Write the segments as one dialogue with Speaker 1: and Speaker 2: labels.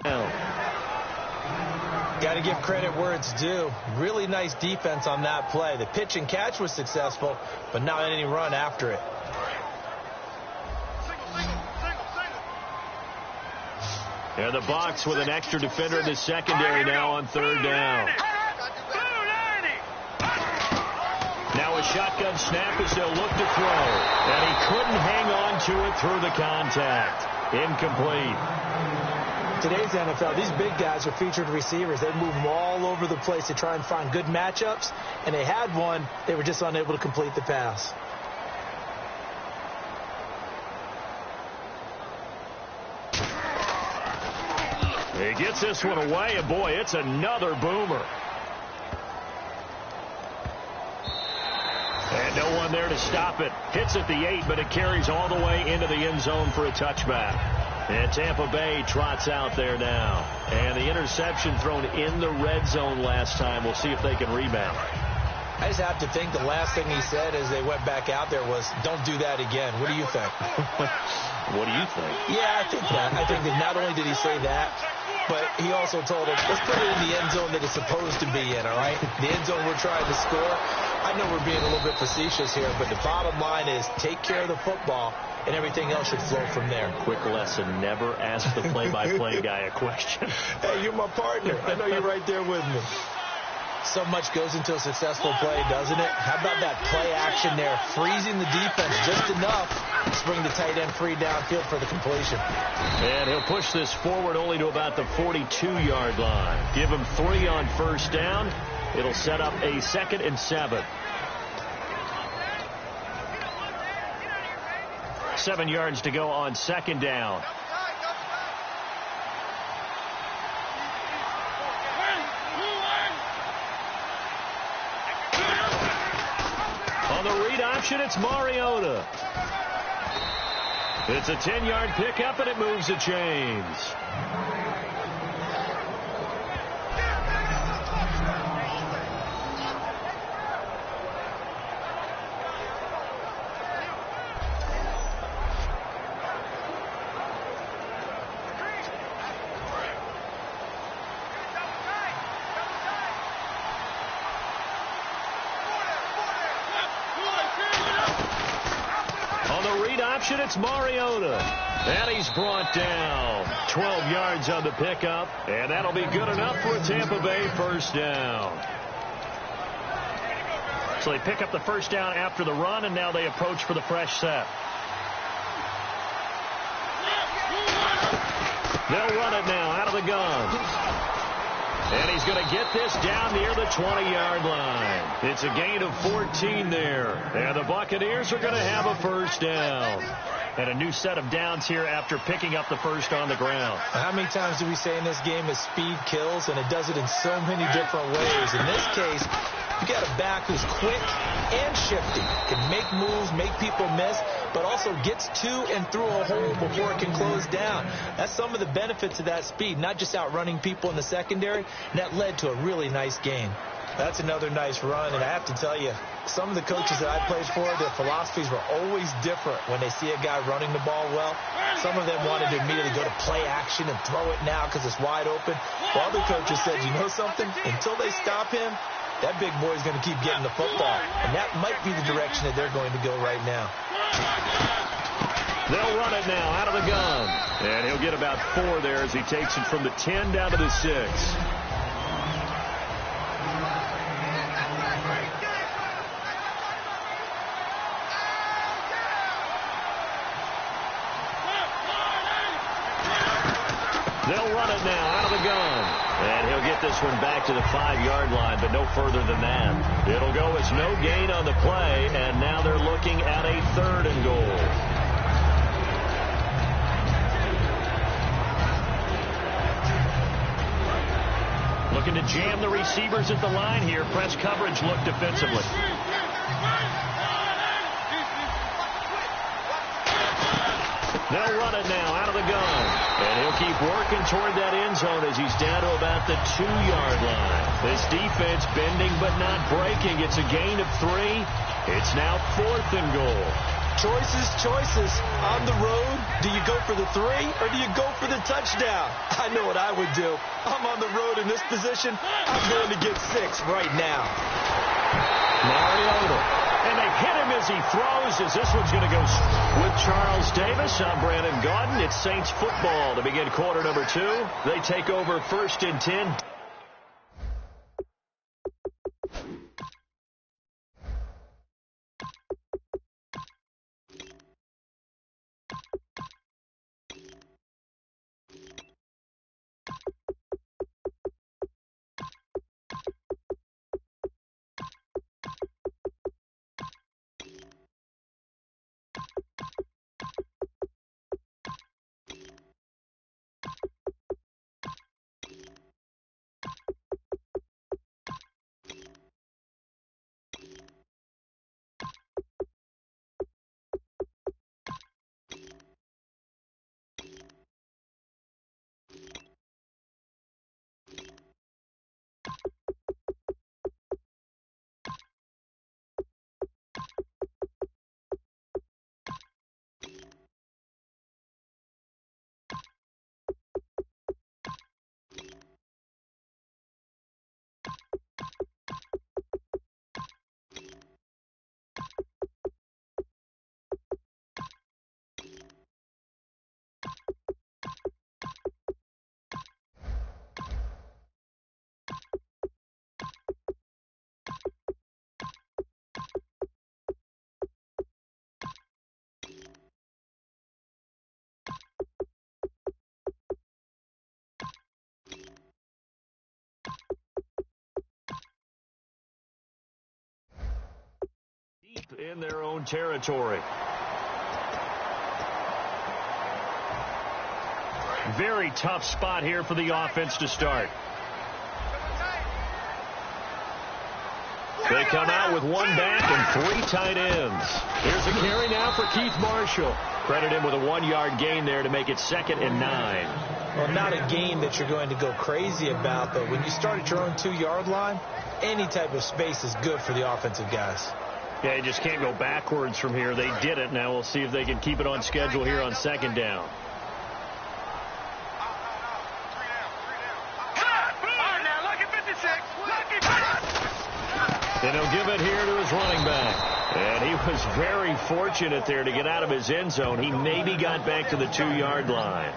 Speaker 1: down.
Speaker 2: Got to give credit where it's due. Really nice defense on that play. The pitch and catch was successful, but not any run after it.
Speaker 1: And the Bucs with an extra defender in the secondary now on third down. Now a shotgun snap as they'll look to throw. And he couldn't hang on to it through the contact. Incomplete.
Speaker 2: Today's NFL, these big guys are featured receivers. They move them all over the place to try and find good matchups. And they had one. They were just unable to complete the pass.
Speaker 1: He gets this one away, and boy, it's another boomer. And no one there to stop it. Hits at the 8, but it carries all the way into the end zone for a touchback. And Tampa Bay trots out there now. And the interception thrown in the red zone last time. We'll see if they can rebound.
Speaker 2: I just have to think the last thing he said as they went back out there was, don't do that again. What do you think?
Speaker 1: What do you think?
Speaker 2: Yeah, I think that. I think that not only did he say that, but he also told him, let's put it in the end zone that it's supposed to be in, all right? The end zone we're trying to score. I know we're being a little bit facetious here, but the bottom line is take care of the football, and everything else should flow from there.
Speaker 1: Quick lesson, never ask the play-by-play guy a question.
Speaker 2: Hey, you're my partner. I know you're right there with me. So much goes into a successful play, doesn't it? How about that play action there, freezing the defense just enough to bring the tight end free downfield for the completion.
Speaker 1: And he'll push this forward only to about the 42-yard line. Give him 3 on first down. It'll set up a 2nd and 7. 7 yards to go on 2nd down. On the read option, it's Mariota. It's a 10-yard pickup, and it moves the chains. It's Mariota. And he's brought down. 12 yards on the pickup. And that'll be good enough for a Tampa Bay first down. So they pick up the first down after the run, and now they approach for the fresh set. They'll run it now out of the gun. And he's going to get this down near the 20-yard line. It's a gain of 14 there. And the Buccaneers are going to have a first down. And a new set of downs here after picking up the first on the ground.
Speaker 2: How many times do we say in this game is speed kills, and it does it in so many different ways. In this case, you got a back who's quick and shifty, can make moves, make people miss, but also gets to and through a hole before it can close down. That's some of the benefits of that speed, not just outrunning people in the secondary, and that led to a really nice game. That's another nice run, and I have to tell you, some of the coaches that I played for, their philosophies were always different when they see a guy running the ball well. Some of them wanted to immediately go to play action and throw it now because it's wide open. While other coaches said, you know something? Until they stop him, that big boy's going to keep getting the football. And that might be the direction that they're going to go right now.
Speaker 1: They'll run it now out of the gun. And he'll get about 4 there as he takes it from the 10 down to the 6. They'll run it now out of the gun. And he'll get this one back to the 5-yard line, but no further than that. It'll go as no gain on the play, and now they're looking at a 3rd and goal. Looking to jam the receivers at the line here. Press coverage look defensively. They'll run it now out of the gun. And he'll keep working toward that end zone as he's down to about the 2-yard line. This defense bending but not breaking. It's a gain of 3. It's now 4th and goal.
Speaker 2: Choices. On the road, do you go for the 3 or do you go for the touchdown? I know what I would do. I'm on the road in this position. I'm going to get 6 right now.
Speaker 1: Mariota. And they hit him as he throws, as this one's going to go with Charles Davis. I'm Brandon Gaudin. It's Saints football to begin quarter number 2. They take over 1st and 10. In their own territory. Very tough spot here for the offense to start. They come out with 1 back and 3 tight ends. Here's a carry now for Keith Marshall. Credit him with a 1-yard gain there to make it 2nd and 9.
Speaker 2: Well, not a gain that you're going to go crazy about, but when you start at your own 2-yard line, any type of space is good for the offensive guys.
Speaker 1: Yeah, you just can't go backwards from here. They did it. Now we'll see if they can keep it on schedule here on 2nd down. And he'll give it here to his running back. And he was very fortunate there to get out of his end zone. He maybe got back to the 2-yard line.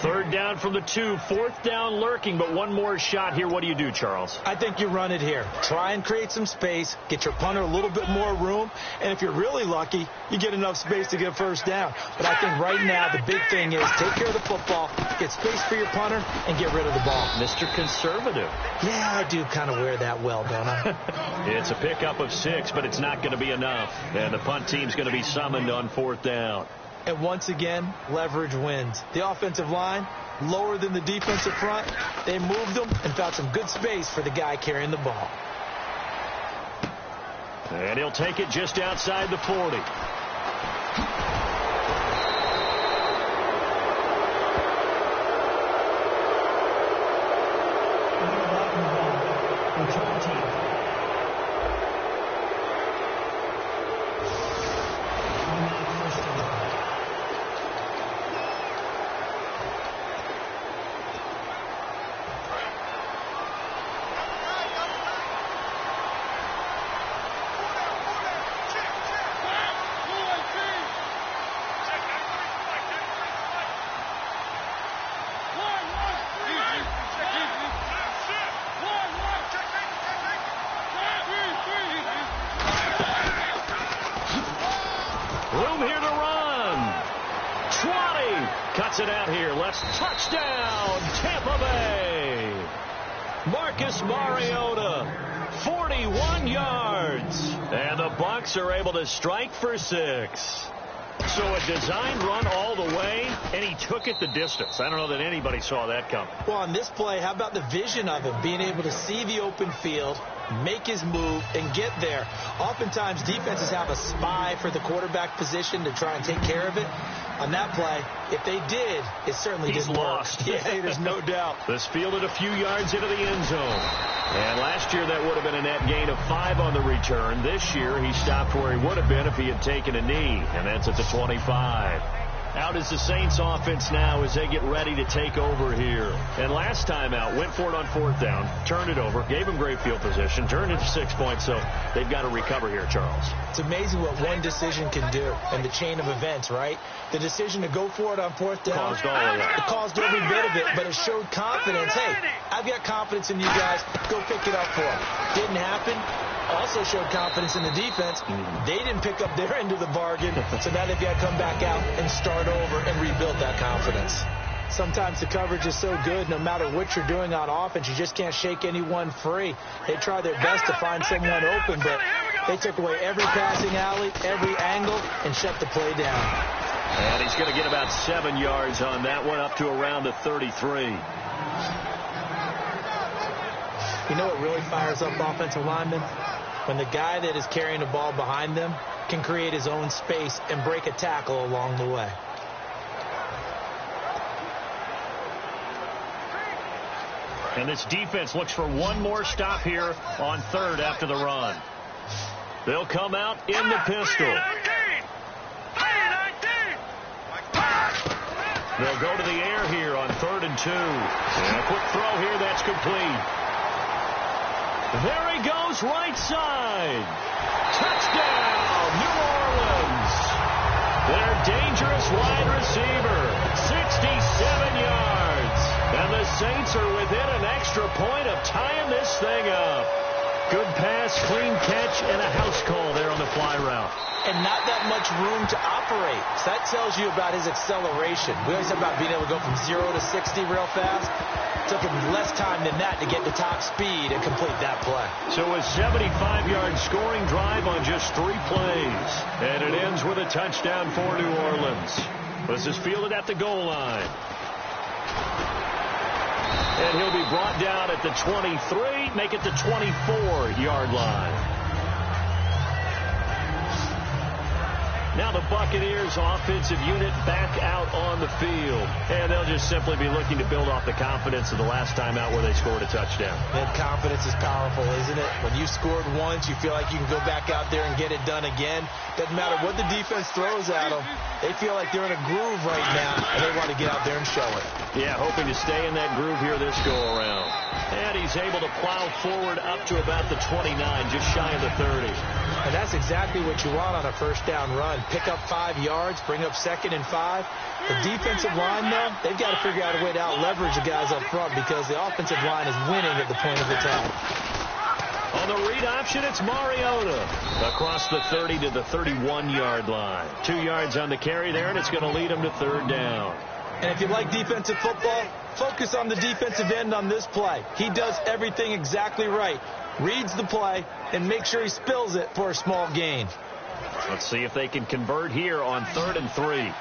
Speaker 1: 3rd down from the 2, 4th down lurking, but one more shot here. What do you do, Charles?
Speaker 2: I think you run it here. Try and create some space, get your punter a little bit more room, and if you're really lucky, you get enough space to get 1st down. But I think right now the big thing is take care of the football, get space for your punter, and get rid of the ball.
Speaker 1: Mr. Conservative.
Speaker 2: Yeah, I do kind of wear that well, don't I?
Speaker 1: It's a pickup of 6, but it's not going to be enough. And the punt team's going to be summoned on 4th down.
Speaker 2: And once again, leverage wins. The offensive line, lower than the defensive front. They moved them and found some good space for the guy carrying the ball.
Speaker 1: And he'll take it just outside the 40. Room here to run. 20. Cuts it out here. Left. Touchdown, Tampa Bay. Marcus Mariota, 41 yards. And the Bucs are able to strike for 6. So a designed run all the way, and he took it the distance. I don't know that anybody saw that coming.
Speaker 2: Well, on this play, how about the vision of him, being able to see the open field, make his move, and get there. Oftentimes, defenses have a spy for the quarterback position to try and take care of it. On that play, if they did, it certainly didn't work. Yeah, there's no doubt.
Speaker 1: This fielded a few yards into the end zone. And last year, that would have been a net gain of 5 on the return. This year, he stopped where he would have been if he had taken a knee, and that's at the 25. Out is the Saints offense now as they get ready to take over here. And last time out, went for it on 4th down, turned it over, gave him great field position, turned it to 6 points, so they've got to recover here, Charles.
Speaker 2: It's amazing what one decision can do in the chain of events, right? The decision to go for it on 4th down.
Speaker 1: Caused all of that.
Speaker 2: It caused every bit of it, but it showed confidence. Hey, I've got confidence in you guys. Go pick it up for them. Didn't happen. Also showed confidence in the defense. They didn't pick up their end of the bargain, so now they've got to come back out and start over and rebuild that confidence. Sometimes the coverage is so good, no matter what you're doing on offense, you just can't shake anyone free. They try their best to find someone open, but they took away every passing alley, every angle, and shut the play down.
Speaker 1: And he's going to get about 7 yards on that one, up to around the 33.
Speaker 2: You know what really fires up offensive linemen? When the guy that is carrying the ball behind them can create his own space and break a tackle along the way.
Speaker 1: And this defense looks for one more stop here on 3rd after the run. They'll come out in the pistol. They'll go to the air here on 3rd and 2. And a quick throw here, that's complete. There he goes, right side. Touchdown, New Orleans. Their dangerous wide receiver, 67 yards. And the Saints are within an extra point of tying this thing up. Good pass, clean catch, and a house call there on the fly route.
Speaker 2: And not that much room to operate. So that tells you about his acceleration. We always talk about being able to go from 0 to 60 real fast. It took him less time than that to get the top speed and complete that play.
Speaker 1: So a 75-yard scoring drive on just 3 plays. And it ends with a touchdown for New Orleans. This is fielded at the goal line. And he'll be brought down at the 23, make it the 24-yard line. Now the Buccaneers offensive unit back out on the field. And they'll just simply be looking to build off the confidence of the last time out where they scored a touchdown.
Speaker 2: And confidence is powerful, isn't it? When you scored once, you feel like you can go back out there and get it done again. Doesn't matter what the defense throws at them. They feel like they're in a groove right now, and they want to get out there and show it.
Speaker 1: Yeah, hoping to stay in that groove here this go-around. And he's able to plow forward up to about the 29, just shy of the 30.
Speaker 2: And that's exactly what you want on a first down run. Pick up 5 yards, bring up 2nd and 5. The defensive line, though, they've got to figure out a way to out-leverage the guys up front because the offensive line is winning at the point of attack.
Speaker 1: On the read option, it's Mariota across the 30 to the 31-yard line. 2 yards on the carry there, and it's going to lead him to 3rd down.
Speaker 2: And if you like defensive football, focus on the defensive end on this play. He does everything exactly right. Reads the play and makes sure he spills it for a small gain.
Speaker 1: Let's see if they can convert here on 3rd and 3.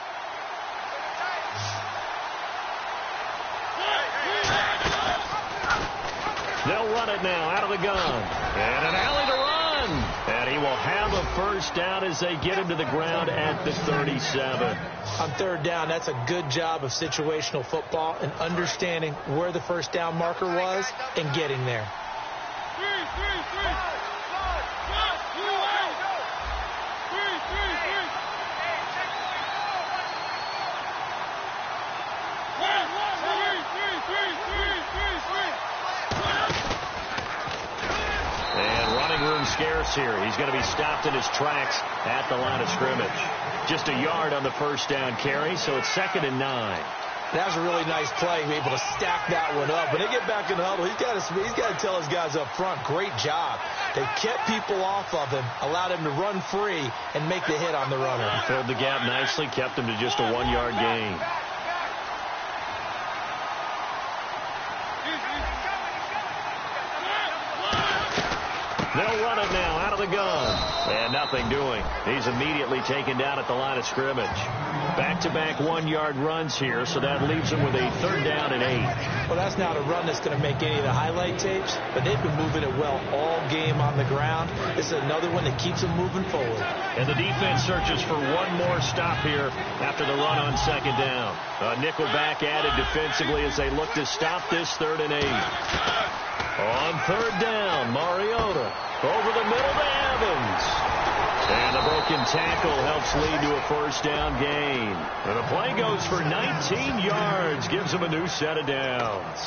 Speaker 1: They'll run it now out of the gun. And an alley to run. And he will have a first down as they get him to the ground at the 37.
Speaker 2: On 3rd down, that's a good job of situational football and understanding where the first down marker was and getting there.
Speaker 1: And running room scarce here. He's going to be stopped in his tracks at the line of scrimmage. Just a yard on the first down carry, so it's 2nd and 9.
Speaker 2: That was a really nice play, be able to stack that one up. When they get back in the huddle, he's got to tell his guys up front, great job. They kept people off of him, allowed him to run free, and make the hit on the runner.
Speaker 1: He filled the gap nicely, kept him to just a 1-yard gain. They'll run it now out of of the gun. And nothing doing. He's immediately taken down at the line of scrimmage. Back-to-back 1-yard runs here, so that leaves him with a 3rd down and 8.
Speaker 2: Well, that's not a run that's going to make any of the highlight tapes, but they've been moving it well all game on the ground. This is another one that keeps them moving forward.
Speaker 1: And the defense searches for one more stop here after the run on 2nd down. A nickel back added defensively as they look to stop this 3rd and 8. On 3rd down, Mariota over the middle to Evans. And the broken tackle helps lead to a 1st down gain. And the play goes for 19 yards, gives him a new set of downs.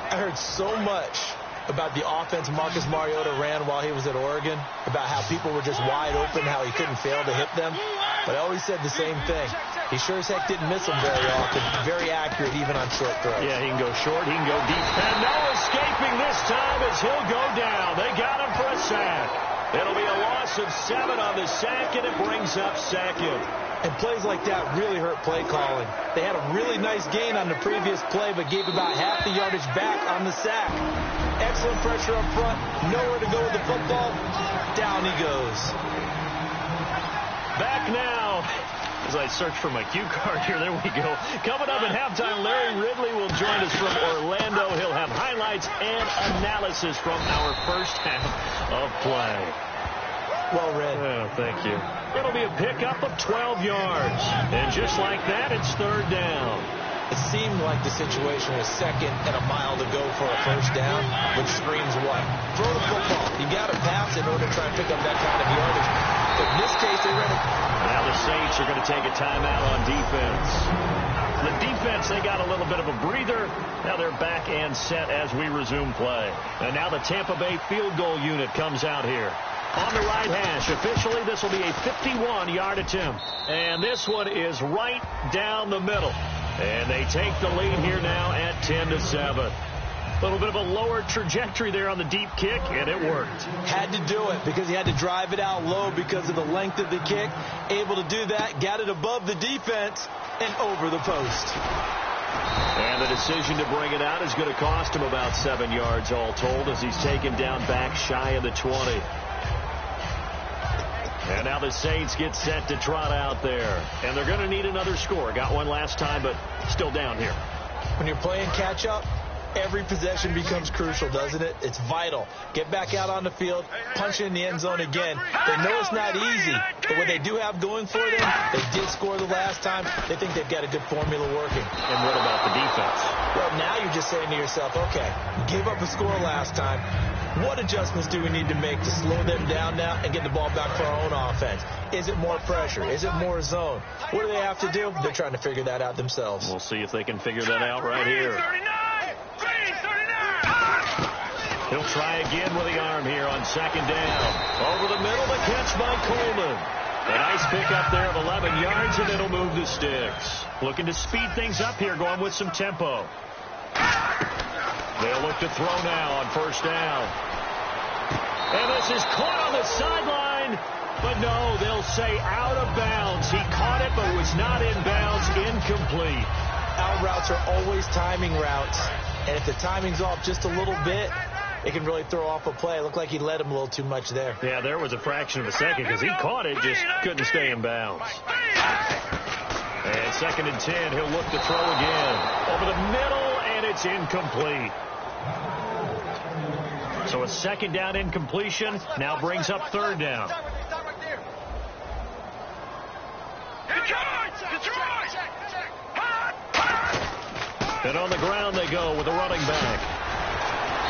Speaker 2: I heard so much about the offense Marcus Mariota ran while he was at Oregon, about how people were just wide open, how he couldn't fail to hit them. But I always said the same thing. He sure as heck didn't miss them very often. Very accurate even on short throws.
Speaker 1: Yeah, he can go short, he can go deep. And no escaping this time as he'll go down. They got him for a sack. It'll be a loss of 7 on the sack, and it brings up 2nd.
Speaker 2: And plays like that really hurt play calling. They had a really nice gain on the previous play, but gave about half the yardage back on the sack. Excellent pressure up front. Nowhere to go with the football. Down he goes.
Speaker 1: Back now. As I search for my cue card here, there we go. Coming up at halftime, Larry Ridley will join us from Orlando. He'll have highlights and analysis from our first half of play.
Speaker 2: Well read.
Speaker 1: Oh, thank you. It'll be a pickup of 12 yards. And just like that, it's 3rd down.
Speaker 2: It seemed like the situation was 2nd and a mile to go for a 1st down, which screams what? Throw the football. You got to pass in order to try and pick up that kind of yardage. But in this case, they ran it.
Speaker 1: Now the Saints are going to take a timeout on defense. The defense, they got a little bit of a breather. Now they're back and set as we resume play. And now the Tampa Bay field goal unit comes out here. On the right hash, officially this will be a 51-yard attempt. And this one is right down the middle. And they take the lead here now at 10-7. A little bit of a lower trajectory there on the deep kick, and it worked.
Speaker 2: Had to do it because he had to drive it out low because of the length of the kick. Able to do that, got it above the defense, and over the post.
Speaker 1: And the decision to bring it out is going to cost him about 7 yards all told as he's taken down back shy of the 20. And now the Saints get set to trot out there. And they're going to need another score. Got one last time, but still down here.
Speaker 2: When you're playing catch-up, every possession becomes crucial, doesn't it? It's vital. Get back out on the field, punch in the end zone again. They know it's not easy, but what they do have going for them, they did score the last time. They think they've got a good formula working.
Speaker 1: And what about the defense?
Speaker 2: Well, now you're just saying to yourself, okay, gave up a score last time. What adjustments do we need to make to slow them down now and get the ball back for our own offense? Is it more pressure? Is it more zone? What do they have to do? They're trying to figure that out themselves.
Speaker 1: We'll see if they can figure that out right here. He'll try again with the arm here on 2nd down. Over the middle, the catch by Coleman. A nice pickup there of 11 yards, and it'll move the sticks. Looking to speed things up here, going with some tempo. They'll look to throw now on 1st down. And this is caught on the sideline. But no, they'll say out of bounds. He caught it, but was not in bounds. Incomplete.
Speaker 2: Out routes are always timing routes. And if the timing's off just a little bit, it can really throw off a play. It looked like he led him a little too much there.
Speaker 1: Yeah, there was a fraction of a second because he caught it, just couldn't stay in bounds. And 2nd and 10, he'll look to throw again. Over the middle, and it's incomplete. So a 2nd down incompletion now brings up 3rd down. And on the ground they go with a running back.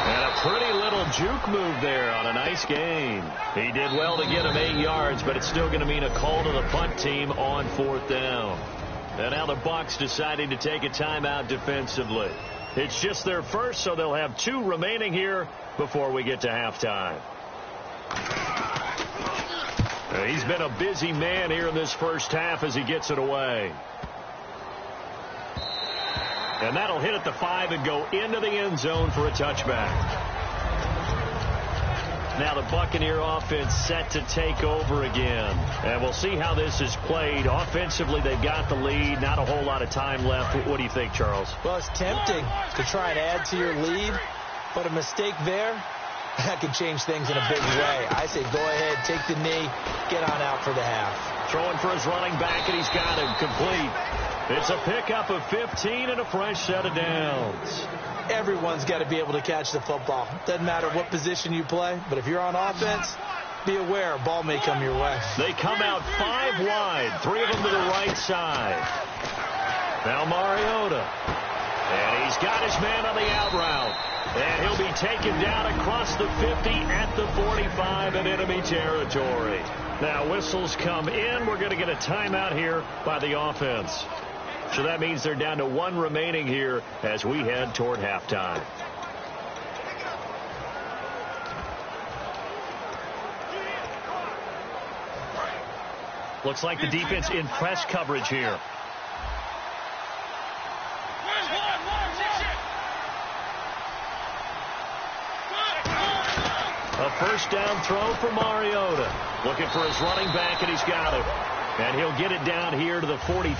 Speaker 1: And a pretty little juke move there on a nice gain. He did well to get him 8 yards, but it's still going to mean a call to the punt team on 4th down. And now the Bucs deciding to take a timeout defensively. It's just their first, so they'll have 2 remaining here before we get to halftime. He's been a busy man here in this first half as he gets it away. And that'll hit at the 5 and go into the end zone for a touchback. Now the Buccaneer offense set to take over again. And we'll see how this is played. Offensively, they've got the lead. Not a whole lot of time left. What do you think, Charles?
Speaker 2: Well, it's tempting to try and add to your lead. But a mistake there that can change things in a big way. I say go ahead, take the knee, get on out for the half.
Speaker 1: Throwing for his running back, and he's got him complete. It's a pickup of 15 and a fresh set of downs.
Speaker 2: Everyone's got to be able to catch the football. Doesn't matter what position you play, but if you're on offense, be aware a ball may come your way.
Speaker 1: They come out 5 wide, 3 of them to the right side. Now Mariota. And he's got his man on the out route. And he'll be taken down across the 50 at the 45 in enemy territory. Now whistles come in. We're going to get a timeout here by the offense. So that means they're down to 1 remaining here as we head toward halftime. Looks like the defense in press coverage here. A first down throw for Mariota. Looking for his running back, and he's got it. And he'll get it down here to the 43.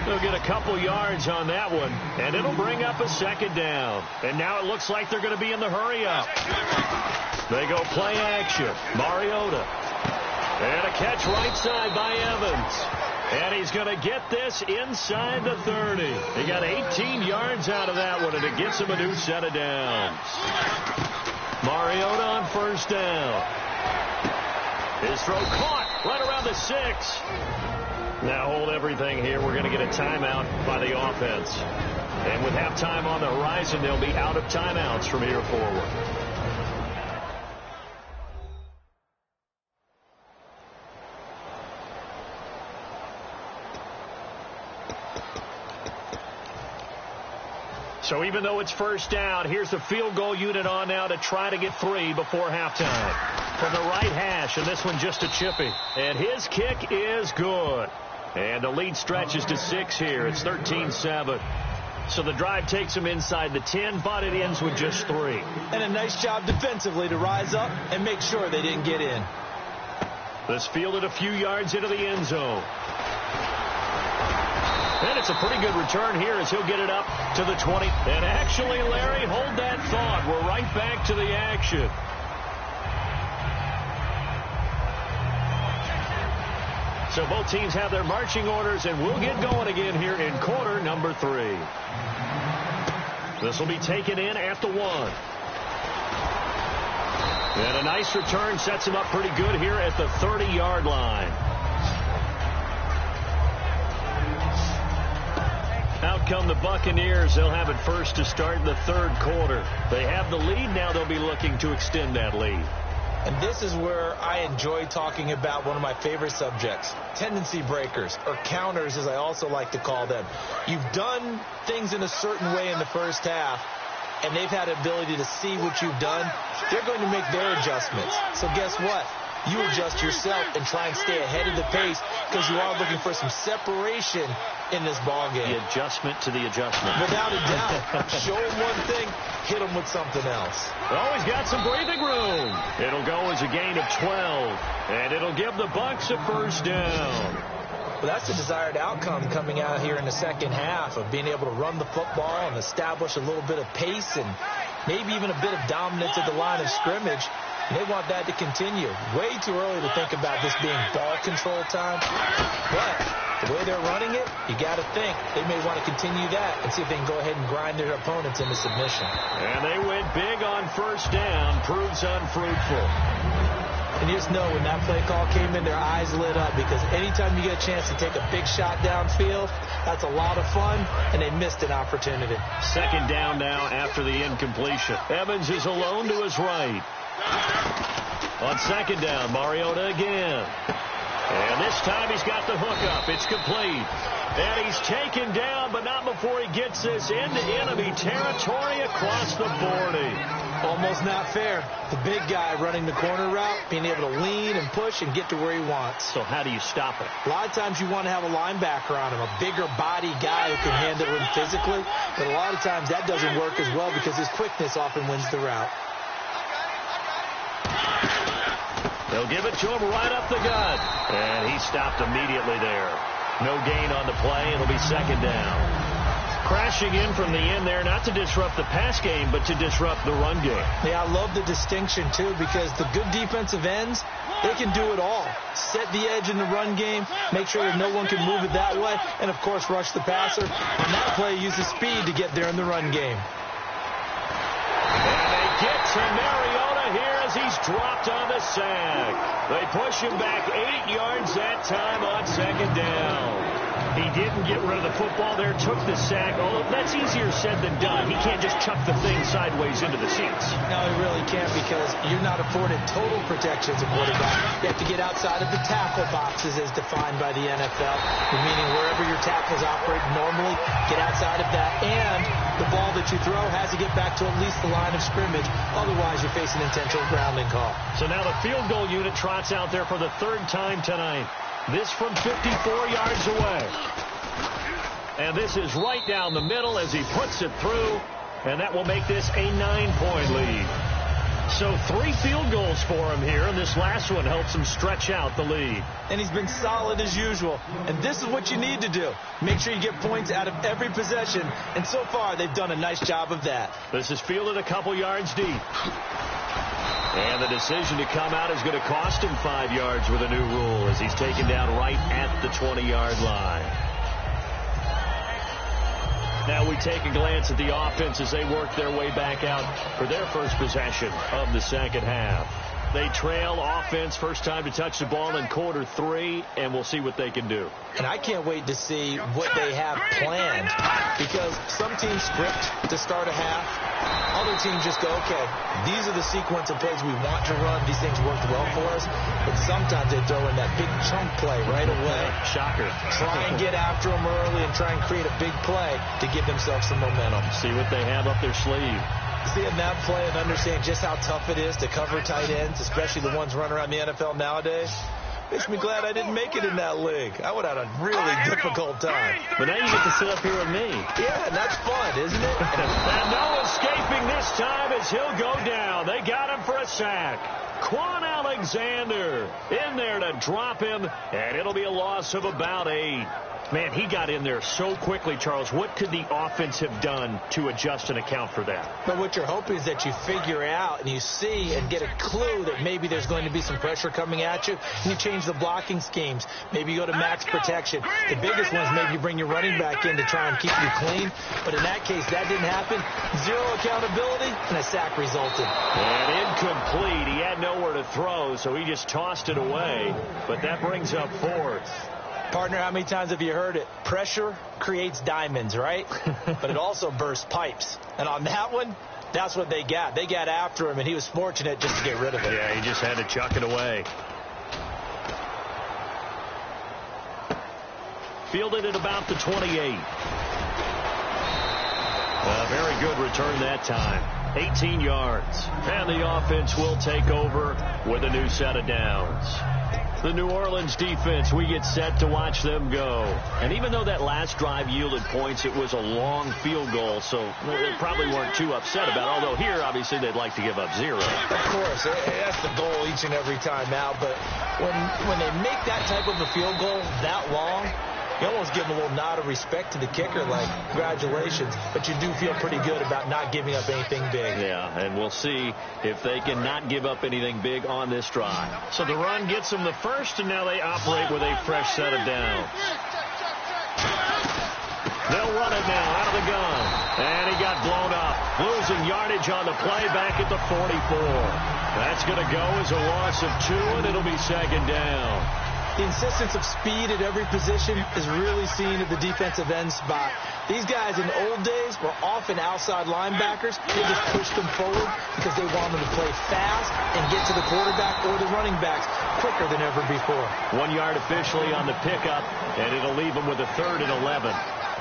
Speaker 1: They'll get a couple yards on that one, and it'll bring up a second down. And now it looks like they're going to be in the hurry-up. They go play action. Mariota. And a catch right side by Evans. And he's going to get this inside the 30. He got 18 yards out of that one, and it gets him a new set of downs. Mariota on first down. His throw caught right around the 6. Now hold everything here. We're going to get a timeout by the offense. And with halftime on the horizon, they'll be out of timeouts from here forward. So even though it's first down, here's the field goal unit on now to try to get 3 before halftime. From the right hash, and this one just a chippy. And his kick is good. And the lead stretches to 6 here. It's 13-7. So the drive takes him inside the 10, but it ends with just 3.
Speaker 2: And a nice job defensively to rise up and make sure they didn't get in.
Speaker 1: This fielded a few yards into the end zone. And it's a pretty good return here as he'll get it up to the 20. And actually, Larry, hold that thought. We're right back to the action. So both teams have their marching orders, and we'll get going again here in quarter number 3. This will be taken in at the 1. And a nice return sets him up pretty good here at the 30-yard line. Out come the Buccaneers. They'll have it first to start the 3rd quarter. They have the lead. Now they'll be looking to extend that lead.
Speaker 2: And this is where I enjoy talking about one of my favorite subjects, tendency breakers, or counters as I also like to call them. You've done things in a certain way in the first half, and they've had the ability to see what you've done. They're going to make their adjustments. So guess what? You adjust yourself and try and stay ahead of the pace because you are looking for some separation in this ball game.
Speaker 1: The adjustment to the adjustment.
Speaker 2: Without a doubt. Show them one thing, hit them with something else.
Speaker 1: Oh, he's got some breathing room. It'll go as a gain of 12, and it'll give the Bucs a first down.
Speaker 2: Well, that's the desired outcome coming out here in the second half of being able to run the football and establish a little bit of pace and maybe even a bit of dominance at the line of scrimmage. And they want that to continue. Way too early to think about this being ball control time. But the way they're running it, you got to think they may want to continue that and see if they can go ahead and grind their opponents into submission.
Speaker 1: And they went big on first down. Proves unfruitful.
Speaker 2: And you just know when that play call came in, their eyes lit up because anytime you get a chance to take a big shot downfield, that's a lot of fun, and they missed an opportunity.
Speaker 1: Second down now after the incompletion. Evans is alone to his right. On second down, Mariota again. And this time he's got the hook up. It's complete. And he's taken down, but not before he gets this into enemy territory across the 40.
Speaker 2: Almost not fair. The big guy running the corner route, being able to lean and push and get to where he wants.
Speaker 1: So how do you stop it?
Speaker 2: A lot of times you want to have a linebacker on him, a bigger body guy who can handle him physically. But a lot of times that doesn't work as well because his quickness often wins the route.
Speaker 1: They'll give it to him right up the gut. And he stopped immediately there. No gain on the play. It'll be second down. Crashing in from the end there, not to disrupt the pass game, but to disrupt the run game.
Speaker 2: Yeah, I love the distinction, too, because the good defensive ends, they can do it all. Set the edge in the run game, make sure that no one can move it that way, and, of course, rush the passer. On that play, use the speed to get there in the run game.
Speaker 1: And they get to Mariota here as he's dropped on the sack. They push him back 8 yards that time on second down. He didn't get rid of the football there, took the sack. Although that's easier said than done. He can't just chuck the thing sideways into the seats.
Speaker 2: No, he really can't because you're not afforded total protection as a quarterback. You have to get outside of the tackle boxes as defined by the NFL, meaning wherever your tackles operate normally, get outside of that. And the ball that you throw has to get back to at least the line of scrimmage. Otherwise, you're facing intentional grounding call.
Speaker 1: So now the field goal unit trots out there for the third time tonight. This from 54 yards away. And this is right down the middle as he puts it through. And that will make this a 9-point lead. So 3 field goals for him here, and this last one helps him stretch out the lead.
Speaker 2: And he's been solid as usual. And this is what you need to do. Make sure you get points out of every possession. And so far, they've done a nice job of that.
Speaker 1: This is fielded a couple yards deep. And the decision to come out is going to cost him 5 yards with a new rule as he's taken down right at the 20-yard line. Now we take a glance at the offense as they work their way back out for their first possession of the second half. They trail offense, first time to touch the ball in quarter 3, and we'll see what they can do.
Speaker 2: And I can't wait to see what they have planned because some teams script to start a half. Other teams just go, okay, these are the sequence of plays we want to run. These things worked well for us. But sometimes they throw in that big chunk play right away.
Speaker 1: Shocker.
Speaker 2: Try and get after them early and try and create a big play to give themselves some momentum.
Speaker 1: See what they have up their sleeve.
Speaker 2: Seeing that play and understand just how tough it is to cover tight ends, especially the ones running around the NFL nowadays, makes me glad I didn't make it in that league. I would have had a really difficult time.
Speaker 1: But now you get to sit up here with me.
Speaker 2: Yeah, and that's fun, isn't it?
Speaker 1: And no escaping this time as he'll go down. They got him for a sack. Quan Alexander in there to drop him, and it'll be a loss of about 8. Man, he got in there so quickly, Charles. What could the offense have done to adjust and account for that?
Speaker 2: But what you're hoping is that you figure out and you see and get a clue that maybe there's going to be some pressure coming at you, and you change the blocking schemes. Maybe you go to max protection. The biggest one is maybe you bring your running back in to try and keep you clean. But in that case, that didn't happen. 0 accountability, and a sack resulted.
Speaker 1: And incomplete. He had nowhere to throw, so he just tossed it away. But that brings up 4th.
Speaker 2: Partner, how many times have you heard it? Pressure creates diamonds, right? But it also bursts pipes. And on that one, that's what they got. They got after him, and he was fortunate just to get rid of it.
Speaker 1: Yeah, he just had to chuck it away. Fielded at about the 28. A very good return that time. 18 yards. And the offense will take over with a new set of downs. The New Orleans defense, we get set to watch them go. And even though that last drive yielded points, it was a long field goal, so they probably weren't too upset about it. Although here, obviously, they'd like to give up 0.
Speaker 2: Of course, that's the goal each and every time out. But when they make that type of a field goal that long, you almost give them a little nod of respect to the kicker, like, congratulations. But you do feel pretty good about not giving up anything big.
Speaker 1: Yeah, and we'll see if they can not give up anything big on this drive. So the run gets them the first, and now they operate with a fresh set of downs. They'll run it now out of the gun. And he got blown up. Losing yardage on the play back at the 44. That's going to go as a loss of 2, and it'll be second down.
Speaker 2: The insistence of speed at every position is really seen at the defensive end spot. These guys in the old days were often outside linebackers. They just pushed them forward because they wanted to play fast and get to the quarterback or the running backs quicker than ever before.
Speaker 1: 1 yard officially on the pickup, and it'll leave them with a 3rd and 11.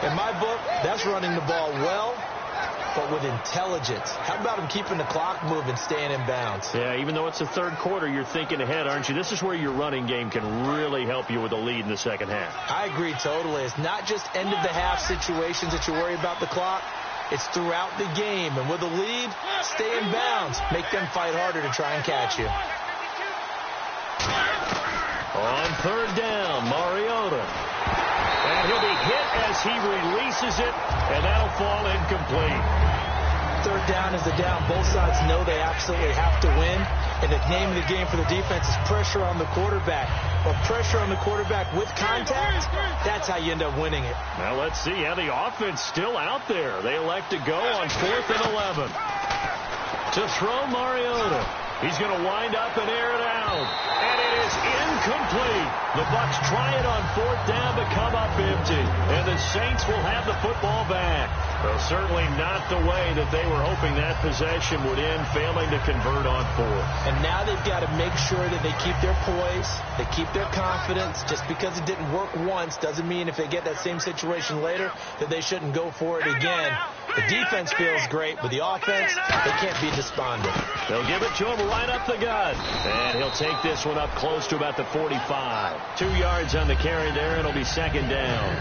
Speaker 2: In my book, that's running the ball well, but with intelligence. How about him keeping the clock moving, staying in bounds?
Speaker 1: Yeah, even though it's the third quarter, you're thinking ahead, aren't you? This is where your running game can really help you with a lead in the second half.
Speaker 2: I agree totally. It's not just end-of-the-half situations that you worry about the clock. It's throughout the game. And with a lead, stay in bounds. Make them fight harder to try and catch you. On
Speaker 1: 3rd down, Mariota. And he'll be hit as he releases it, and that'll fall incomplete.
Speaker 2: Third down is the down. Both sides know they absolutely have to win. And the name of the game for the defense is pressure on the quarterback. But pressure on the quarterback with contact, that's how you end up winning it.
Speaker 1: Now let's see how the offense still out there. They elect to go on 4th and 11. To throw Mariota. He's going to wind up and air it out. And it is incomplete. The Bucs try it on 4th down but come up empty. And the Saints will have the football back. Well, certainly not the way that they were hoping that possession would end, failing to convert on 4th.
Speaker 2: And now they've got to make sure that they keep their poise, they keep their confidence. Just because it didn't work once doesn't mean if they get that same situation later that they shouldn't go for it again. The defense feels great, but the offense, they can't be despondent.
Speaker 1: They'll give it to him right up the gut. And he'll take this one up close to about the 45. 2 yards on the carry there, and it'll be 2nd down.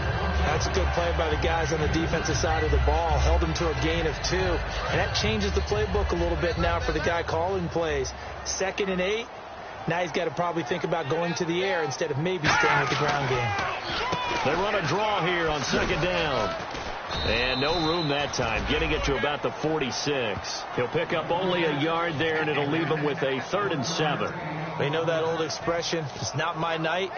Speaker 2: That's a good play by the guys on the defensive side of the ball. Held them to a gain of 2. And that changes the playbook a little bit now for the guy calling plays. 2nd and 8. Now he's got to probably think about going to the air instead of maybe staying with the ground game.
Speaker 1: They run a draw here on 2nd down. And no room that time, getting it to about the 46. He'll pick up only a yard there, and it'll leave him with a 3rd and 7.
Speaker 2: They know that old expression, it's not my night.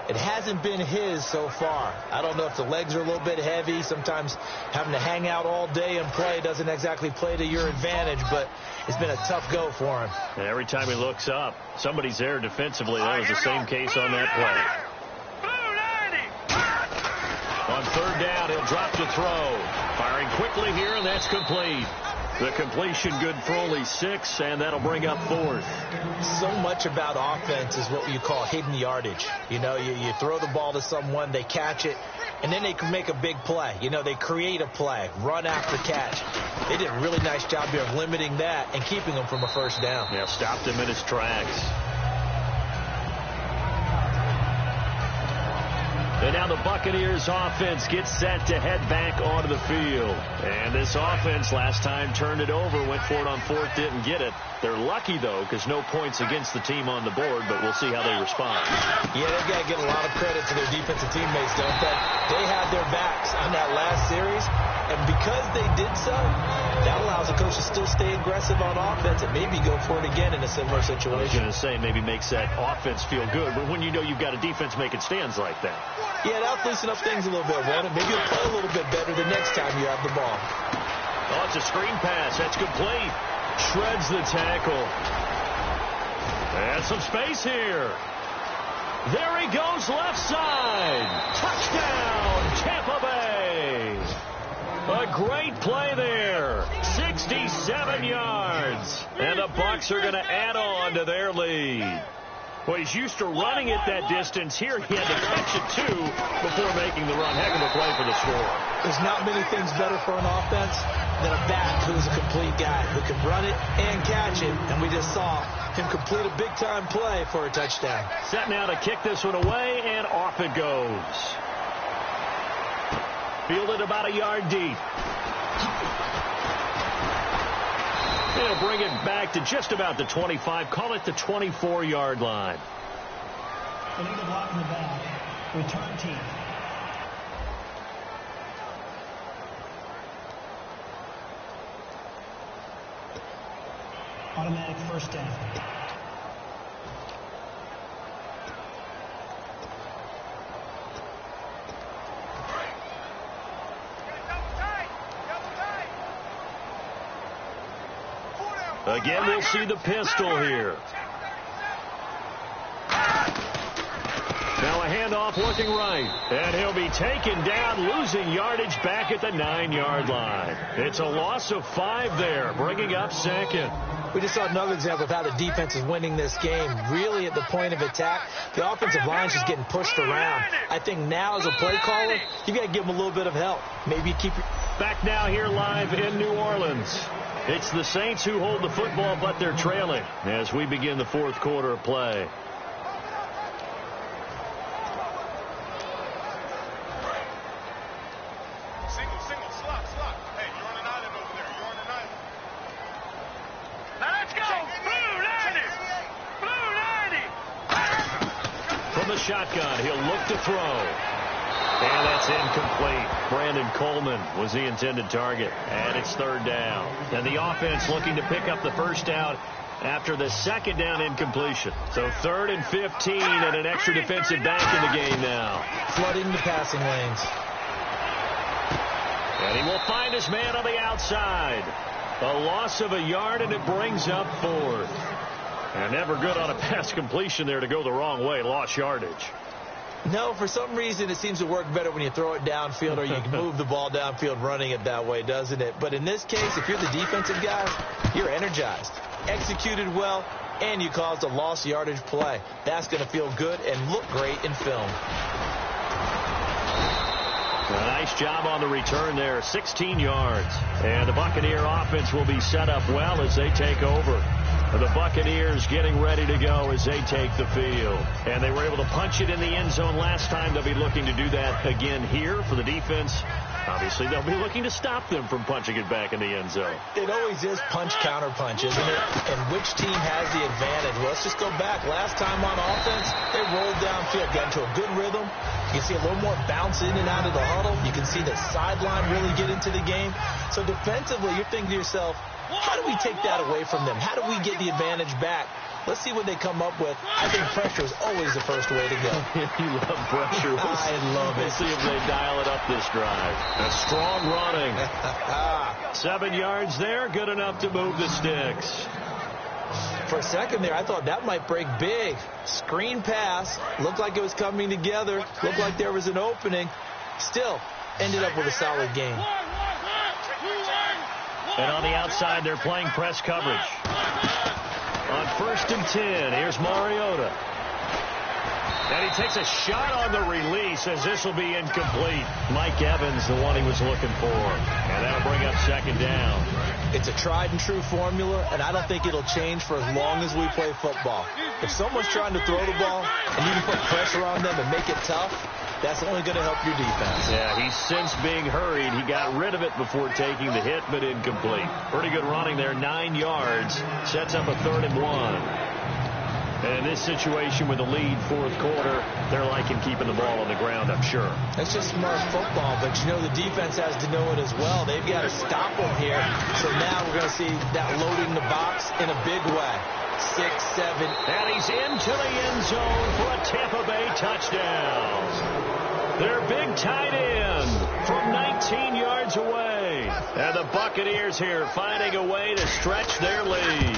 Speaker 2: It hasn't been his so far. I don't know if the legs are a little bit heavy. Sometimes having to hang out all day and play doesn't exactly play to your advantage, but it's been a tough go for him.
Speaker 1: And every time he looks up, somebody's there defensively. That was the same case on that play. On 3rd down, he'll drop to throw. Firing quickly here, and that's complete. The completion good for only 6, and that'll bring up 4th.
Speaker 2: So much about offense is what you call hidden yardage. You know, you throw the ball to someone, they catch it, and then they can make a big play. You know, they create a play, run after catch. They did a really nice job here of limiting that and keeping him from a 1st down.
Speaker 1: Yeah, stopped him in his tracks. And now the Buccaneers offense gets set to head back onto the field. And this offense last time turned it over, went for it on 4th, didn't get it. They're lucky, though, because no points against the team on the board, but we'll see how they respond.
Speaker 2: Yeah, they've got to give a lot of credit to their defensive teammates, don't they? They had their backs on that last series, and because they did so, that allows the coach to still stay aggressive on offense and maybe go for it again in a similar situation.
Speaker 1: I was going to say maybe makes that offense feel good, but when you know you've got a defense making stands like that.
Speaker 2: Yeah, that'll loosen up things a little bit, won't it? Maybe you'll play a little bit better the next time you have the ball.
Speaker 1: Oh, it's a screen pass. That's complete. Shreds the tackle. And some space here. There he goes left side. Touchdown, Tampa Bay. A great play there. 67 yards. And the Bucs are going to add on to their lead. Well, he's used to running it that distance. Here he had to catch it, too, before making the run. Heck of a play for the score.
Speaker 2: There's not many things better for an offense than a back who's a complete guy who can run it and catch it. And we just saw him complete a big-time play for a touchdown.
Speaker 1: Set now to kick this one away, and off it goes. Fielded about a yard deep. He'll bring it back to just about the 25. Call it the 24-yard line.
Speaker 3: Illegal block in the back. Return team. Automatic 1st down.
Speaker 1: Again, we'll see the pistol here. Now a handoff looking right. And he'll be taken down, losing yardage back at the 9-yard line. It's a loss of 5 there, bringing up 2nd.
Speaker 2: We just saw another example of how the defense is winning this game. Really at the point of attack, the offensive line's just getting pushed around. I think now as a play caller, you got to give them a little bit of help. Maybe keep your...
Speaker 1: Back now here live in New Orleans. It's the Saints who hold the football, but they're trailing as we begin the 4th quarter of play.
Speaker 4: Single, slot. Hey, you're on an island over there. You're on an island.
Speaker 5: Now let's go. Blue 90.
Speaker 1: From the shotgun, he'll look to throw. And that's incomplete. Brandon Coleman was the intended target. And it's third down. And the offense looking to pick up the first down after the second down incompletion. So 3rd and 15 and an extra defensive back in the game now.
Speaker 2: Flooding the passing lanes.
Speaker 1: And he will find his man on the outside. A loss of a yard, and it brings up 4th. And never good on a pass completion there to go the wrong way. Lost yardage.
Speaker 2: No, for some reason it seems to work better when you throw it downfield or you can move the ball downfield running it that way, doesn't it? But in this case, if you're the defensive guy, you're energized, executed well, and you caused a lost yardage play. That's going to feel good and look great in film.
Speaker 1: A nice job on the return there, 16 yards. And the Buccaneer offense will be set up well as they take over. The Buccaneers getting ready to go as they take the field. And they were able to punch it in the end zone last time. They'll be looking to do that again here for the defense. Obviously, they'll be looking to stop them from punching it back in the end zone.
Speaker 2: It always is punch-counter-punch, isn't it? And which team has the advantage? Well, let's just go back. Last time on offense, they rolled downfield, got into a good rhythm. You can see a little more bounce in and out of the huddle. You can see the sideline really get into the game. So defensively, you're thinking to yourself, how do we take that away from them? How do we get the advantage back? Let's see what they come up with. I think pressure is always the first way to go.
Speaker 1: You love pressure.
Speaker 2: I love it.
Speaker 1: We'll see if they dial it up this drive. A strong running. 7 yards there, good enough to move the sticks.
Speaker 2: For a second there, I thought that might break big. Screen pass. Looked like it was coming together. Looked like there was an opening. Still, ended up with a solid game.
Speaker 1: And on the outside, they're playing press coverage. On 1st and 10, here's Mariota. And he takes a shot on the release as this will be incomplete. Mike Evans, the one he was looking for. And that'll bring up 2nd down.
Speaker 2: It's a tried and true formula, and I don't think it'll change for as long as we play football. If someone's trying to throw the ball and you can put pressure on them and make it tough, that's only going to help your defense.
Speaker 1: Yeah, he's since being hurried. He got rid of it before taking the hit, but incomplete. Pretty good running there, 9 yards. Sets up a 3rd and 1. And in this situation with the lead 4th quarter, they're liking keeping the ball on the ground, I'm sure.
Speaker 2: That's just smart football, but you know the defense has to know it as well. They've got to stop them here. So now we're going to see that loading the box in a big way. 6, 7.
Speaker 1: And he's into the end zone for a Tampa Bay touchdown. Their big tight end from 19 yards away. And the Buccaneers here finding a way to stretch their lead.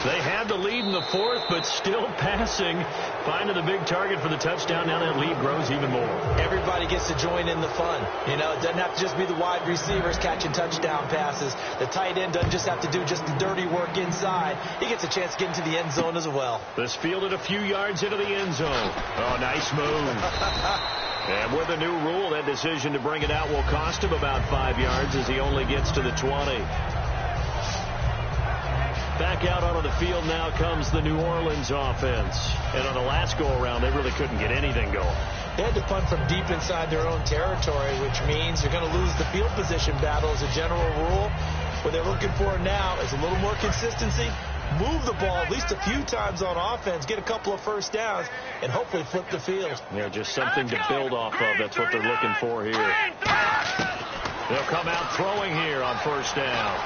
Speaker 1: They had the lead in the 4th, but still passing. Finding the big target for the touchdown. Now that lead grows even more.
Speaker 2: Everybody gets to join in the fun. You know, it doesn't have to just be the wide receivers catching touchdown passes. The tight end doesn't just have to do just the dirty work inside. He gets a chance to get into the end zone as well.
Speaker 1: This fielded a few yards into the end zone. Oh, nice move. And with a new rule, that decision to bring it out will cost him about 5 yards as he only gets to the 20. Back out onto the field now comes the New Orleans offense. And on the last go-around, they really couldn't get anything going.
Speaker 2: They had to punt from deep inside their own territory, which means they're going to lose the field position battle as a general rule. What they're looking for now is a little more consistency, move the ball at least a few times on offense, get a couple of first downs, and hopefully flip the field.
Speaker 1: Yeah, just something to build off of. That's what they're looking for here. They'll come out throwing here on 1st down.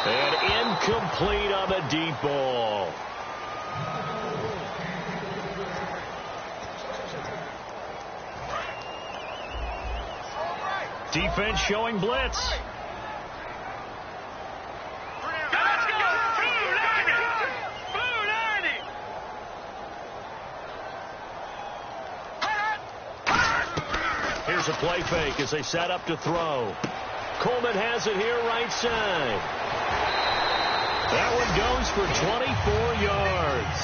Speaker 1: And incomplete on the deep ball. Defense showing blitz.
Speaker 5: Let's go! Blue 90!
Speaker 1: Here's a play fake as they set up to throw. Coleman has it here right side. That one goes for 24 yards.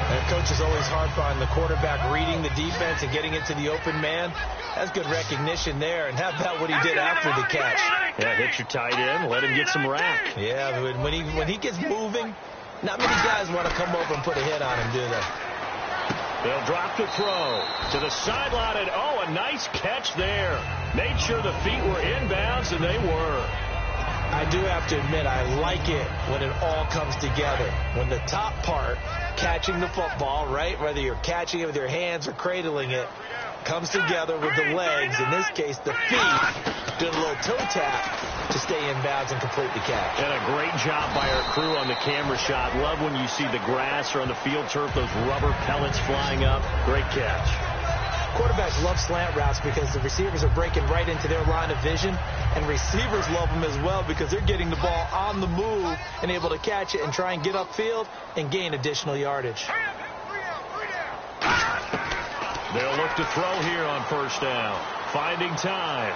Speaker 2: Their coach is always hard on the quarterback reading the defense and getting into the open man. That's good recognition there. And how about what he did after the catch?
Speaker 1: Yeah, hit your tight end, let him get some rack.
Speaker 2: Yeah, when he gets moving, not many guys want to come over and put a hit on him, do they?
Speaker 1: They'll drop the throw to the sideline, and oh, a nice catch there. Made sure the feet were inbounds, and they were.
Speaker 2: I do have to admit, I like it when it all comes together. When the top part catching the football, right? Whether you're catching it with your hands or cradling it, comes together with the legs. In this case, the feet, doing a little toe tap to stay in bounds and complete the catch.
Speaker 1: And a great job by our crew on the camera shot. Love when you see the grass or on the field turf, those rubber pellets flying up. Great catch.
Speaker 2: Quarterbacks love slant routes because the receivers are breaking right into their line of vision, and receivers love them as well because they're getting the ball on the move and able to catch it and try and get upfield and gain additional yardage.
Speaker 1: They'll look to throw here on first down. Finding time.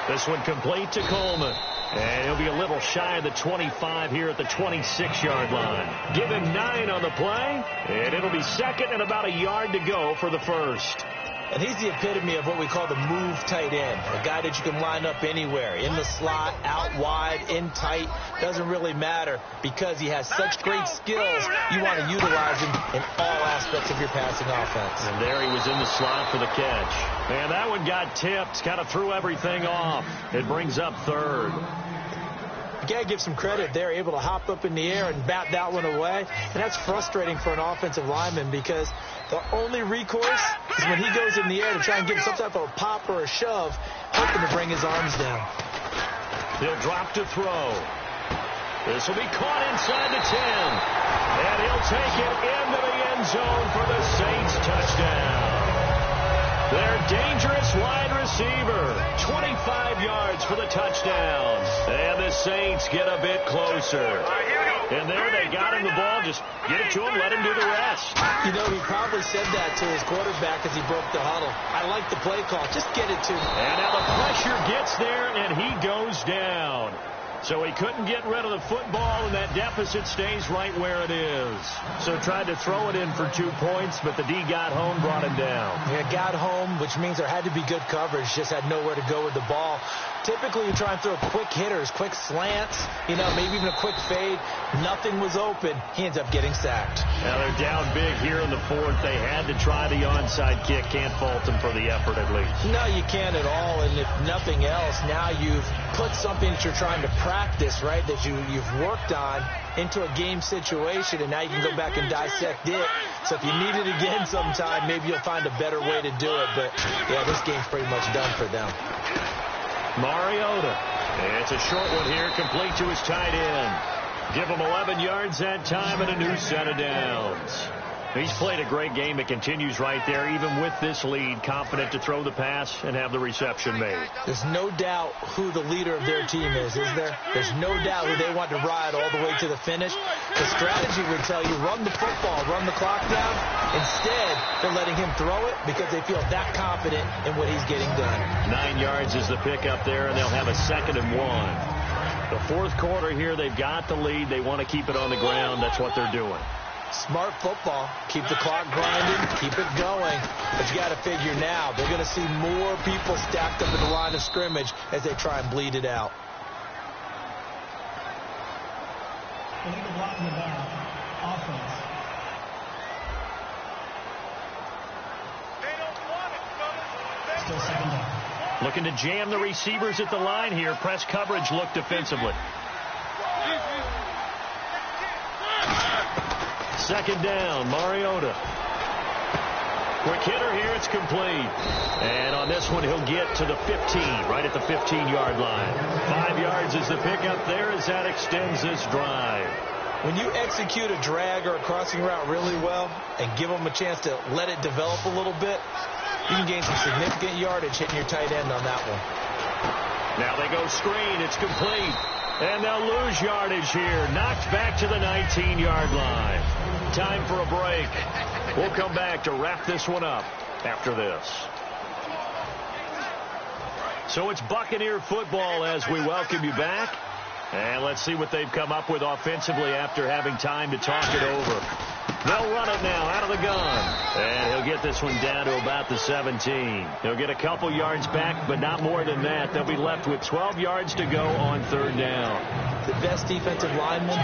Speaker 1: This one complete to Coleman. And he'll be a little shy of the 25 here at the 26-yard line. Give him 9 on the play, and it'll be second and about a yard to go for the first.
Speaker 2: And he's the epitome of what we call the move tight end, a guy that you can line up anywhere, in the slot, out wide, in tight, doesn't really matter because he has such great skills. You want to utilize him in all aspects of your passing offense.
Speaker 1: And there he was in the slot for the catch. And that one got tipped, kind of threw everything off. It brings up third.
Speaker 2: You got to give some credit. They're able to hop up in the air and bat that one away. And that's frustrating for an offensive lineman because the only recourse is when he goes in the air to try and get some type of a pop or a shove, hoping to bring his arms down.
Speaker 1: He'll drop to throw. This will be caught inside the 10. And he'll take it into the end zone for the Saints touchdown. Their dangerous wide receiver, 25 yards for the touchdown. And the Saints get a bit closer. And there they got him the ball. Just get it to him, let him do the rest.
Speaker 2: You know, he probably said that to his quarterback as he broke the huddle. I like the play call. Just get it to him.
Speaker 1: And now the pressure gets there, and he goes down. So he couldn't get rid of the football, and that deficit stays right where it is. So tried to throw it in for 2 points, but the D got home, brought him down.
Speaker 2: Yeah, got home, which means there had to be good coverage. Just had nowhere to go with the ball. Typically, you try and throw quick hitters, quick slants, you know, maybe even a quick fade. Nothing was open. He ends up getting sacked.
Speaker 1: Now they're down big here in the fourth. They had to try the onside kick. Can't fault them for the effort at least.
Speaker 2: No, you can't at all. And if nothing else, now you've put something that you're trying to practice, right, that you've worked on into a game situation, and now you can go back and dissect it. So if you need it again sometime, maybe you'll find a better way to do it. But, yeah, this game's pretty much done for them.
Speaker 1: Mariota. It's a short one here, complete to his tight end. Give him 11 yards that time and a new set of downs. He's played a great game. It continues right there, even with this lead, confident to throw the pass and have the reception made.
Speaker 2: There's no doubt who the leader of their team is there? There's no doubt who they want to ride all the way to the finish. The strategy would tell you, run the football, run the clock down. Instead, they're letting him throw it because they feel that confident in what he's getting done.
Speaker 1: 9 yards is the pickup there, and they'll have a 2nd and 1. The fourth quarter here, they've got the lead. They want to keep it on the ground. That's what they're doing.
Speaker 2: Smart football. Keep the clock grinding. Keep it going. But you got to figure now, they're going to see more people stacked up in the line of scrimmage as they try and bleed it out.
Speaker 3: Illegal block in the back. Offense.
Speaker 4: They don't want it, fellas.
Speaker 3: Still second down.
Speaker 1: Looking to jam the receivers at the line here. Press coverage look defensively. 2nd down, Mariota. Quick hitter here, it's complete. And on this one, he'll get to the 15, right at the 15-yard line. 5 yards is the pickup there as that extends this drive.
Speaker 2: When you execute a drag or a crossing route really well and give them a chance to let it develop a little bit, you can gain some significant yardage hitting your tight end on that one.
Speaker 1: Now they go screen. It's complete. And they'll lose yardage here. Knocked back to the 19-yard line. Time for a break. We'll come back to wrap this one up after this. So it's Buccaneer football as we welcome you back. And let's see what they've come up with offensively after having time to talk it over. They'll run it now out of the gun. And he'll get this one down to about the 17. He'll get a couple yards back, but not more than that. They'll be left with 12 yards to go on 3rd down.
Speaker 2: The best defensive linemen,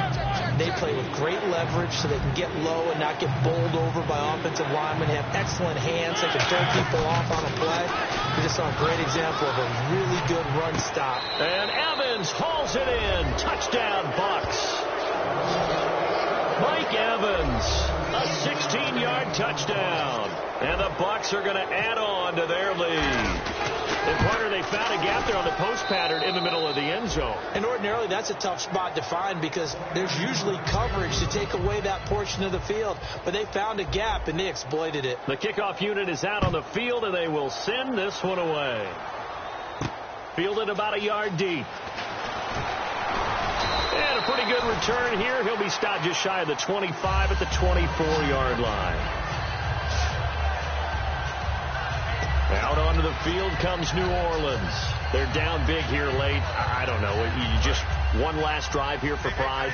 Speaker 2: they play with great leverage so they can get low and not get bowled over by offensive linemen. They have excellent hands. They can throw people off on a play. We just saw a great example of a really good run stop.
Speaker 1: And Evans hauls it in. Touchdown, Bucs. Mike Mike Evans, a 16-yard touchdown. And the Bucs are going to add on to their lead. And partner, they found a gap there on the post pattern in the middle of the end zone.
Speaker 2: And ordinarily, that's a tough spot to find because there's usually coverage to take away that portion of the field. But they found a gap, and they exploited it.
Speaker 1: The kickoff unit is out on the field, and they will send this one away. Fielded about a yard deep. And a pretty good return here. He'll be stopped just shy of the 25 at the 24-yard line. Out onto the field comes New Orleans. They're down big here late. I don't know. You just one last drive here for pride.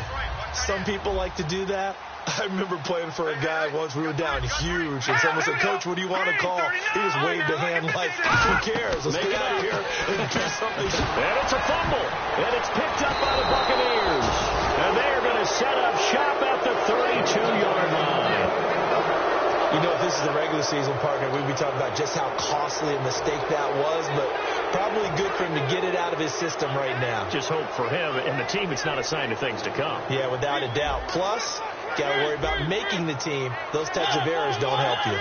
Speaker 2: Some people like to do that. I remember playing for a guy once. We were down huge, and someone said, "Coach, what do you want to call?" He just waved a hand like, "Who cares? Let's get out of here and do something."
Speaker 1: And it's a fumble, and it's picked up by the Buccaneers. And they are going to set up shop at the 32-yard line.
Speaker 2: You know, if this is the regular season, partner, we'd be talking about just how costly a mistake that was, but probably good for him to get it out of his system right now.
Speaker 1: Just hope for him and the team it's not a sign of things to come.
Speaker 2: Yeah, without a doubt. Plus, got to worry about making the team. Those types of errors don't help you.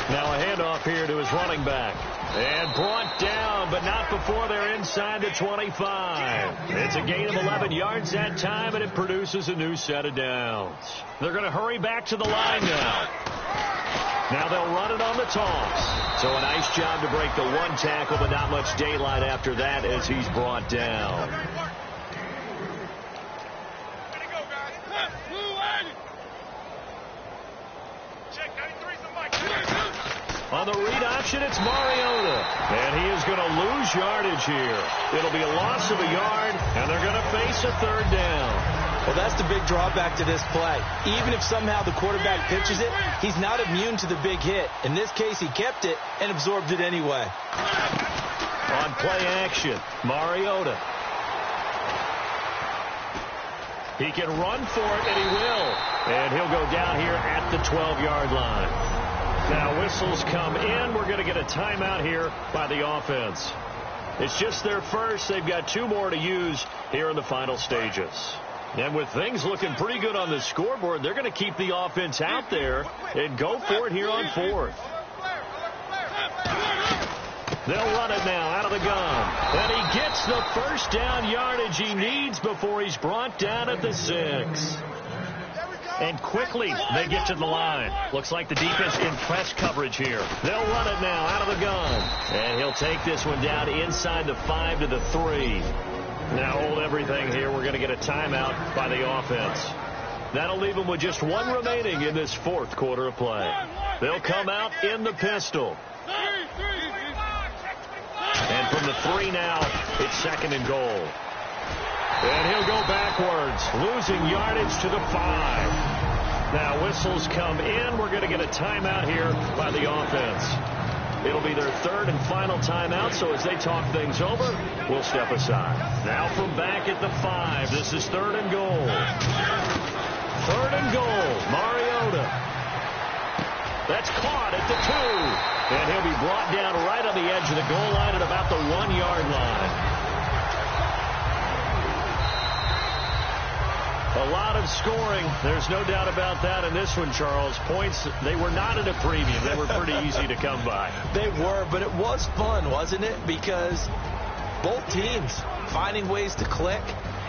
Speaker 1: Now a handoff here to his running back. And brought down, but not before they're inside the 25. It's a gain of 11 yards that time, and it produces a new set of downs. They're going to hurry back to the line now. Now they'll run it on the toss. So a nice job to break the one tackle, but not much daylight after that as he's brought down. On the read option, it's Mariota. And he is going to lose yardage here. It'll be a loss of a yard, and they're going to face a third down.
Speaker 2: Well, that's the big drawback to this play. Even if somehow the quarterback pitches it, he's not immune to the big hit. In this case, he kept it and absorbed it anyway.
Speaker 1: On play action, Mariota. He can run for it, and he will. And he'll go down here at the 12-yard line. Now whistles come in. We're going to get a timeout here by the offense. It's just their first. They've got two more to use here in the final stages. And with things looking pretty good on the scoreboard, they're going to keep the offense out there and go for it here on fourth. They'll run it now out of the gun. And he gets the first down yardage he needs before he's brought down at the 6. And quickly they get to the line. Looks like the defense in press coverage here. They'll run it now out of the gun. And he'll take this one down inside the 5 to the 3. Now hold everything here. We're going to get a timeout by the offense. That'll leave them with just one remaining in this fourth quarter of play. They'll come out in the pistol. And from the 3 now, it's 2nd and goal. And he'll go backwards, losing yardage to the 5. Now whistles come in. We're going to get a timeout here by the offense. It'll be their third and final timeout, so as they talk things over, we'll step aside. Now from back at the 5, this is 3rd and goal. 3rd and goal, Mariota. That's caught at the 2. And he'll be brought down right on the edge of the goal line at about the 1-yard line. A lot of scoring. There's no doubt about that in this one, Charles. Points, they were not at a premium. They were pretty easy to come by.
Speaker 2: They were, but it was fun, wasn't it? Because both teams finding ways to click.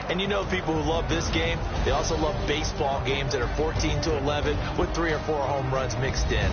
Speaker 2: And you know people who love this game, they also love baseball games that are 14-11 with 3 or 4 home runs mixed in.